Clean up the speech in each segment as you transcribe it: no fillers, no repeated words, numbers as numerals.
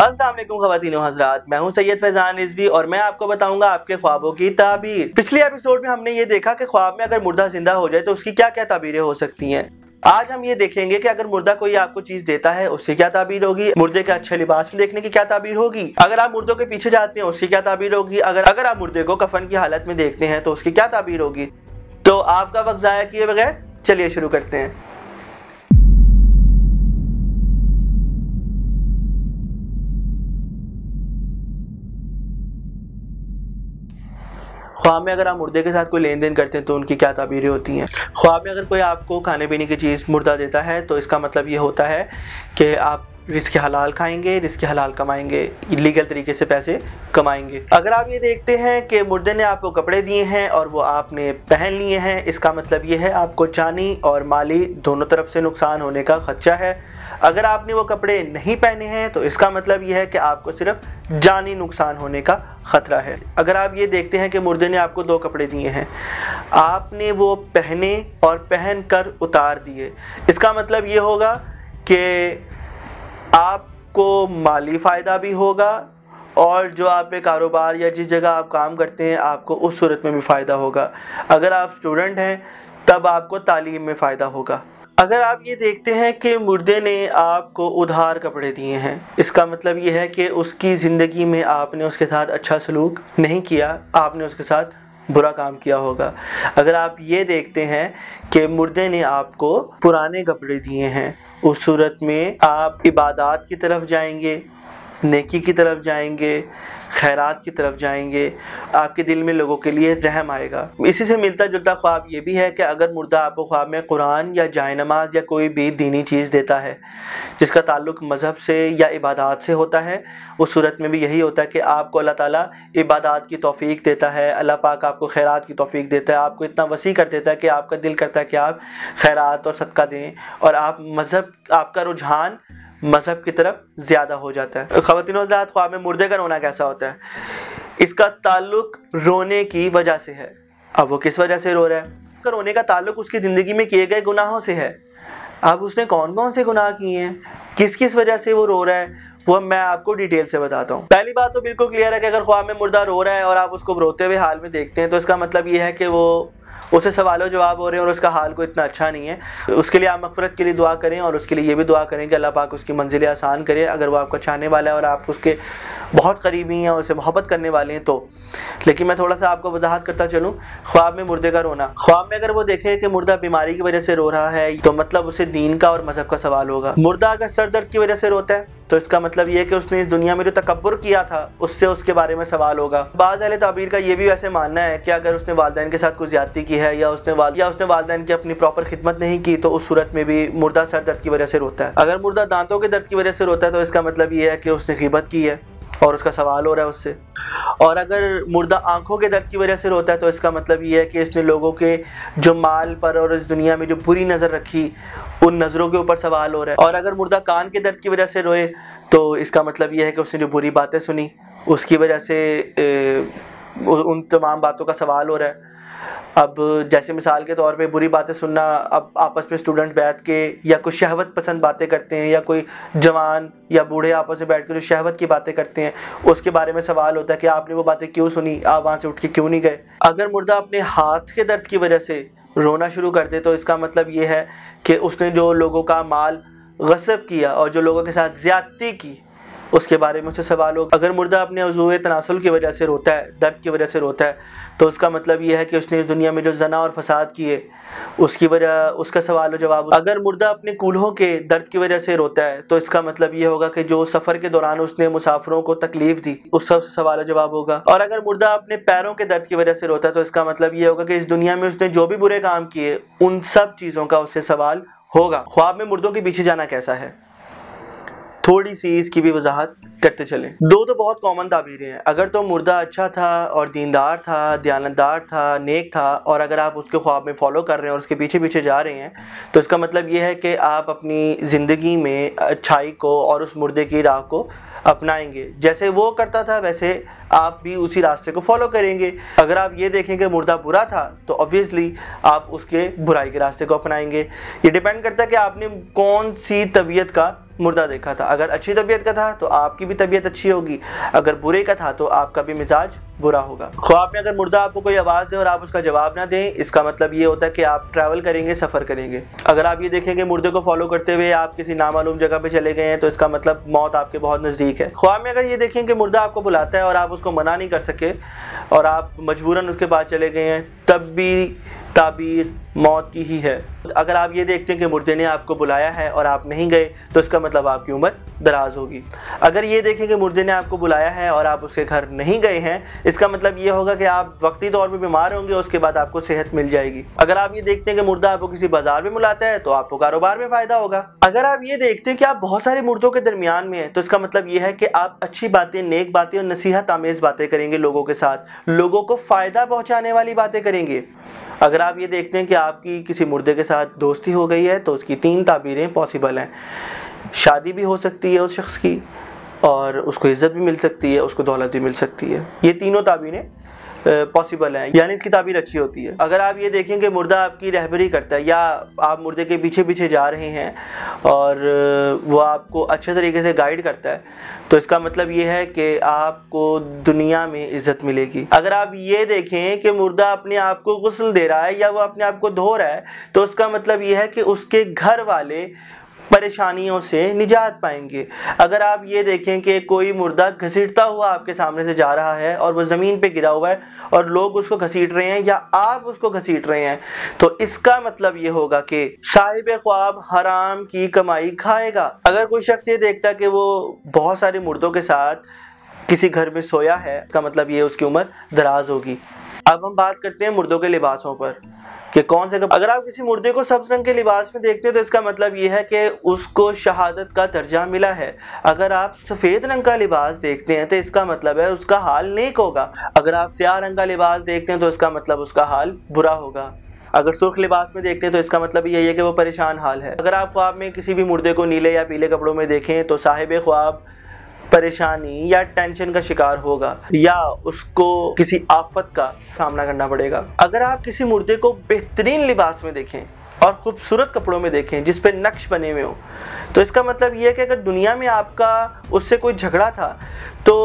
अस्सलाम वालेकुम ख़वातीन व हज़रात, मैं हूं सैयद फैज़ान रिज़वी और मैं आपको बताऊंगा आपके ख्वाबों की ताबीर। पिछले एपिसोड में हमने ये देखा कि ख्वाब में अगर मुर्दा जिंदा हो जाए तो उसकी क्या क्या ताबीरें हो सकती हैं। आज हम ये देखेंगे कि अगर मुर्दा कोई आपको चीज देता है उससे क्या ताबीर होगी, मुर्दे के अच्छे लिबास में देखने की क्या ताबीर होगी, अगर आप मुर्दों के पीछे जाते हैं उसकी क्या ताबीर होगी, अगर आप मुर्दे को कफन की हालत में देखते हैं तो उसकी क्या ताबीर होगी। तो आपका वक्त ज़ाया किए बगैर चलिए शुरू करते हैं। ख्वाब में अगर आप मुर्दे के साथ कोई लेन देन करते हैं तो उनकी क्या ताबीरें होती हैं। ख्वाब में अगर कोई आपको खाने पीने की चीज़ मुर्दा देता है तो इसका मतलब ये होता है कि आप रिस्क हलाल खाएंगे, रिस्क हलाल कमाएंगे, इलीगल तरीके से पैसे कमाएंगे। अगर आप ये देखते हैं कि मुर्दे ने आपको कपड़े दिए हैं और वो आपने पहन लिए हैं, इसका मतलब ये है आपको जानी और माली दोनों तरफ से नुकसान होने का खदशा है। अगर आपने वो कपड़े नहीं पहने हैं तो इसका मतलब ये है कि आपको सिर्फ जानी नुकसान होने का ख़तरा है। अगर आप ये देखते हैं कि मुर्दे ने आपको 2 कपड़े दिए हैं, आपने वो पहने और पहन कर उतार दिए, इसका मतलब ये होगा कि आपको माली फ़ायदा भी होगा और जो आप पे कारोबार या जिस जगह आप काम करते हैं आपको उस सूरत में भी फ़ायदा होगा। अगर आप स्टूडेंट हैं तब आपको तालीम में फ़ायदा होगा। अगर आप ये देखते हैं कि मुर्दे ने आपको उधार कपड़े दिए हैं, इसका मतलब ये है कि उसकी ज़िंदगी में आपने उसके साथ अच्छा सलूक नहीं किया, आपने उसके साथ बुरा काम किया होगा। अगर आप ये देखते हैं कि मुर्दे ने आपको पुराने कपड़े दिए हैं, उस सूरत में आप इबादत की तरफ जाएंगे, नेकी की तरफ जाएंगे, खैरात की तरफ जाएंगे, आपके दिल में लोगों के लिए रहम आएगा। इसी से मिलता जुलता ख्वाब ये भी है कि अगर मुर्दा आपको ख्वाब में कुरान या जाए नमाज या कोई भी दीनी चीज़ देता है जिसका ताल्लुक़ मज़हब से या इबादत से होता है, उस सूरत में भी यही होता है कि आपको अल्लाह ताला इबादत की तौफ़ीक देता है, अल्लाह पाक आपको खैरात की तौफ़ीक देता है, आपको इतना वसी कर देता है कि आपका दिल करता है कि आप खैरात और सदका दें और आप मज़हब, आपका रुझान मज़हब की तरफ ज़्यादा हो जाता है। ख़वातीन व हज़रात, ख्वाब में मुर्दे का रोना कैसा होता है? इसका ताल्लुक़ रोने की वजह से है। अब वो किस वजह से रो रहा है? उसका रोने का ताल्लुक़ उसकी ज़िंदगी में किए गए गुनाहों से है। अब उसने कौन कौन से गुनाह किए हैं, किस किस वजह से वो रो रहा है, वो मैं आपको डिटेल से बताता हूँ। पहली बात तो बिल्कुल क्लियर है कि अगर ख्वाब में मुर्दा रो रहा है और आप उसको रोते हुए हाल में देखते हैं तो इसका मतलब ये है कि वो उसे सवालों जवाब हो रहे हैं और उसका हाल को इतना अच्छा नहीं है। उसके लिए आप मग़फ़िरत के लिए दुआ करें और उसके लिए ये भी दुआ करें कि अल्लाह पाक उसकी मंजिलें आसान करे। अगर वो आपका चाहने वाला है और आप उसके बहुत करीबी हैं और उसे मोहब्बत करने वाले हैं तो। लेकिन मैं थोड़ा सा आपको वजाहत करता चलूँ। ख्वाब में मुर्दे का रोना, ख्वाब में अगर वो देखे कि मुर्दा बीमारी की वजह से रो रहा है तो मतलब उसे दीन का और मज़हब का सवाल होगा। मुर्दा अगर सर दर्द की वजह से रोता है तो इसका मतलब ये है कि उसने इस दुनिया में जो तकब्बुर किया था उससे उसके बारे में सवाल होगा। बाज़ अहले ताबीर का ये भी वैसे मानना है कि अगर उसने वालिदैन के साथ कोई ज़्यादती की है या उसने वालिदैन की अपनी प्रॉपर खिदमत नहीं की तो उस सूरत में भी मुर्दा सर दर्द की वजह से रोता है। अगर मुर्दा दांतों के दर्द की वजह से रोता है तो इसका मतलब ये है कि उसने ग़ीबत की है और उसका सवाल हो रहा है उससे। और अगर मुर्दा आंखों के दर्द की वजह से रोता है तो इसका मतलब ये है कि इसने लोगों के जो माल पर और इस दुनिया में जो बुरी नज़र रखी उन नज़रों के ऊपर सवाल हो रहा है। और अगर मुर्दा कान के दर्द की वजह से रोए तो इसका मतलब ये है कि उसने जो बुरी बातें सुनी उसकी वजह से उन तमाम बातों का सवाल हो रहा है। अब जैसे मिसाल के तौर पे बुरी बातें सुनना, अब आपस में स्टूडेंट बैठ के या कोई शहवत पसंद बातें करते हैं या कोई जवान या बूढ़े आपस में बैठ के जो शहवत की बातें करते हैं उसके बारे में सवाल होता है कि आपने वो बातें क्यों सुनी, आप वहाँ से उठ के क्यों नहीं गए। अगर मुर्दा अपने हाथ के दर्द की वजह से रोना शुरू कर दे तो इसका मतलब ये है कि उसने जो लोगों का माल गस्ब किया और जो लोगों के साथ ज़्यादती की उसके बारे में उससे सवाल होगा। अगर मुर्दा अपने उज़ूए तनासुल की वजह से रोता है, दर्द की वजह से रोता है, तो उसका मतलब ये है कि उसने इस दुनिया में जो जना और फसाद किए उसकी वजह उसका सवाल जवाब। अगर मुर्दा अपने कूल्हों के दर्द की वजह से रोता है तो इसका मतलब ये होगा कि जो सफ़र के दौरान उसने मुसाफिरों को तकलीफ़ दी उस सब से सवाल जवाब होगा। और अगर मुर्दा अपने पैरों के दर्द की वजह से रोता है तो इसका मतलब ये होगा कि इस दुनिया में उसने जो भी बुरे काम किए उन सब चीज़ों का उससे सवाल होगा। ख्वाब में मुर्दों के पीछे जाना कैसा है, थोड़ी सी इसकी भी वजाहत करते चलें। 2 तो बहुत कॉमन ताबीरें हैं। अगर तो मुर्दा अच्छा था और दीनदार था, दयानतदार था, नेक था और अगर आप उसके ख्वाब में फॉलो कर रहे हैं और उसके पीछे पीछे जा रहे हैं तो इसका मतलब ये है कि आप अपनी ज़िंदगी में अच्छाई को और उस मुर्दे की राह को اپنائیں گے، جیسے وہ کرتا تھا ویسے آپ بھی اسی راستے کو فالو کریں گے۔ اگر آپ یہ دیکھیں کہ مردہ برا تھا تو obviously آپ اس کے برائی کے راستے کو اپنائیں گے۔ یہ ڈیپینڈ کرتا ہے کہ آپ نے کون سی طبیعت کا مردہ دیکھا تھا۔ اگر اچھی طبیعت کا تھا تو آپ کی بھی طبیعت اچھی ہوگی، اگر برے کا تھا تو آپ کا بھی مزاج برا ہوگا۔ خواب میں اگر مردہ آپ کو کوئی آواز دے اور آپ اس کا جواب نہ دیں، اس کا مطلب یہ ہوتا ہے کہ آپ ٹریول کریں گے، سفر کریں گے۔ اگر آپ یہ دیکھیں کہ مردے کو فالو کرتے ہوئے آپ کسی نامعلوم جگہ پہ چلے گئے ہیں تو اس کا مطلب موت آپ کے بہت نزدیک ہے۔ خواب میں اگر یہ دیکھیں کہ مردہ آپ کو بلاتا ہے اور آپ اس کو منع نہیں کر سکے اور آپ مجبوراً اس کے پاس چلے گئے ہیں، تب بھی تعبیر موت کی ہی ہے۔ اگر آپ یہ دیکھتے ہیں کہ مردے نے آپ کو بلایا ہے اور آپ نہیں گئے تو اس کا مطلب آپ کی عمر دراز ہوگی۔ اگر یہ دیکھیں کہ مردے نے آپ کو بلایا ہے اور آپ اس کے گھر نہیں گئے ہیں، اس کا مطلب یہ ہوگا کہ آپ وقتی طور پہ بیمار ہوں گے، اس کے بعد آپ کو صحت مل جائے گی۔ اگر آپ یہ دیکھتے ہیں کہ مردہ آپ کو کسی بازار میں بلاتا ہے تو آپ کو کاروبار میں فائدہ ہوگا۔ اگر آپ یہ دیکھتے ہیں کہ آپ بہت سارے مردوں کے درمیان میں ہیں تو اس کا مطلب یہ ہے کہ آپ اچھی باتیں، نیک باتیں اور نصیحت آمیز باتیں کریں گے، لوگوں کے ساتھ لوگوں کو فائدہ پہنچانے والی باتیں کریں گے۔ اگر آپ یہ دیکھتے ہیں کہ آپ کی کسی مردے کے ساتھ دوستی ہو گئی ہے تو اس کی 3 تعبیریں پاسبل ہیں۔ شادی بھی ہو سکتی ہے اس شخص کی، اور اس کو عزت بھی مل سکتی ہے، اس کو دولت بھی مل سکتی ہے۔ یہ تینوں تعبیریں پاسبل ہیں، یعنی اس کی تعبیر اچھی ہوتی ہے۔ اگر آپ یہ دیکھیں کہ مردہ آپ کی رہبری کرتا ہے یا آپ مردے کے پیچھے پیچھے جا رہے ہیں اور وہ آپ کو اچھے طریقے سے گائیڈ کرتا ہے تو اس کا مطلب یہ ہے کہ آپ کو دنیا میں عزت ملے گی۔ اگر آپ یہ دیکھیں کہ مردہ اپنے آپ کو غسل دے رہا ہے یا وہ اپنے آپ کو دھو رہا ہے تو اس کا مطلب یہ ہے کہ اس کے گھر والے پریشانیوں سے نجات پائیں گے۔ اگر آپ یہ دیکھیں کہ کوئی مردہ گھسیٹتا ہوا آپ کے سامنے سے جا رہا ہے اور وہ زمین پہ گرا ہوا ہے اور لوگ اس کو گھسیٹ رہے ہیں یا آپ اس کو گھسیٹ رہے ہیں تو اس کا مطلب یہ ہوگا کہ صاحب خواب حرام کی کمائی کھائے گا۔ اگر کوئی شخص یہ دیکھتا ہے کہ وہ بہت سارے مردوں کے ساتھ کسی گھر میں سویا ہے، اس کا مطلب یہ اس کی عمر دراز ہوگی۔ اب ہم بات کرتے ہیں مردوں کے لباسوں پر کہ کون سے اگر آپ کسی مردے کو سبز رنگ کے لباس میں دیکھتے ہیں تو اس کا مطلب یہ ہے کہ اس کو شہادت کا درجہ ملا ہے۔ اگر آپ سفید رنگ کا لباس دیکھتے ہیں تو اس کا مطلب ہے اس کا حال نیک ہوگا۔ اگر آپ سیاہ رنگ کا لباس دیکھتے ہیں تو اس کا مطلب اس کا حال برا ہوگا۔ اگر سرخ لباس میں دیکھتے ہیں تو اس کا مطلب یہی ہے کہ وہ پریشان حال ہے۔ اگر آپ خواب میں کسی بھی مردے کو نیلے یا پیلے کپڑوں میں دیکھیں تو صاحب خواب پریشانی یا ٹینشن کا شکار ہوگا یا اس کو کسی آفت کا سامنا کرنا پڑے گا۔ اگر آپ کسی مردے کو بہترین لباس میں دیکھیں اور خوبصورت کپڑوں میں دیکھیں جس پہ نقش بنے ہوئے ہوں تو اس کا مطلب یہ ہے کہ اگر دنیا میں آپ کا اس سے کوئی جھگڑا تھا تو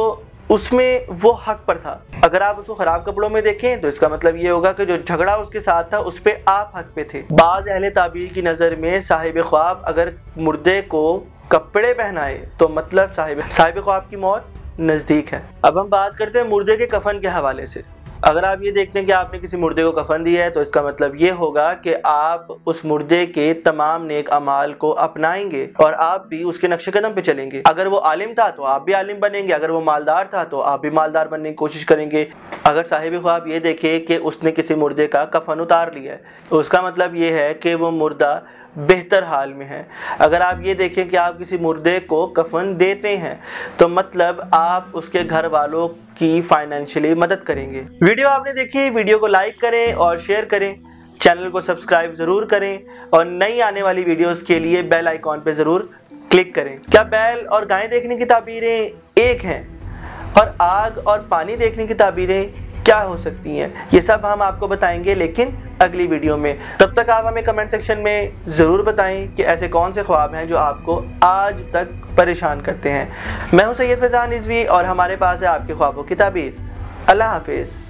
اس میں وہ حق پر تھا۔ اگر آپ اس کو خراب کپڑوں میں دیکھیں تو اس کا مطلب یہ ہوگا کہ جو جھگڑا اس کے ساتھ تھا اس پہ آپ حق پہ تھے۔ بعض اہل تعبیر کی نظر میں صاحب خواب اگر مردے کو کپڑے پہنائے تو مطلب صاحب خواب کی موت نزدیک ہے۔ اب ہم بات کرتے ہیں مردے کے کفن کے حوالے سے۔ اگر آپ یہ دیکھتے ہیں کہ آپ نے کسی مردے کو کفن دیا ہے تو اس کا مطلب یہ ہوگا کہ آپ اس مردے کے تمام نیک اعمال کو اپنائیں گے اور آپ بھی اس کے نقش قدم پہ چلیں گے۔ اگر وہ عالم تھا تو آپ بھی عالم بنیں گے، اگر وہ مالدار تھا تو آپ بھی مالدار بننے کی کوشش کریں گے۔ اگر صاحب خواب یہ دیکھے کہ اس نے کسی مردے کا کفن اتار لیا ہے تو اس کا مطلب یہ ہے کہ وہ مردہ بہتر حال میں ہے۔ اگر آپ یہ دیکھیں کہ آپ کسی مردے کو کفن دیتے ہیں تو مطلب آپ اس کے گھر والوں کی فائنینشلی مدد کریں گے۔ ویڈیو آپ نے دیکھی، ویڈیو کو لائک کریں اور شیئر کریں، چینل کو سبسکرائب ضرور کریں اور نئی آنے والی ویڈیوز کے لیے بیل آئیکن پہ ضرور کلک کریں۔ کیا بیل اور گائے دیکھنے کی تعبیریں ایک ہیں اور آگ اور پانی دیکھنے کی تعبیریں کیا ہو سکتی ہیں؟ یہ سب ہم آپ کو بتائیں گے لیکن اگلی ویڈیو میں۔ تب تک آپ ہمیں کمنٹ سیکشن میں ضرور بتائیں کہ ایسے کون سے خواب ہیں جو آپ کو آج تک پریشان کرتے ہیں۔ میں ہوں سید فیضان رضوی اور ہمارے پاس ہے آپ کے خوابوں کی تعبیر۔ اللہ حافظ۔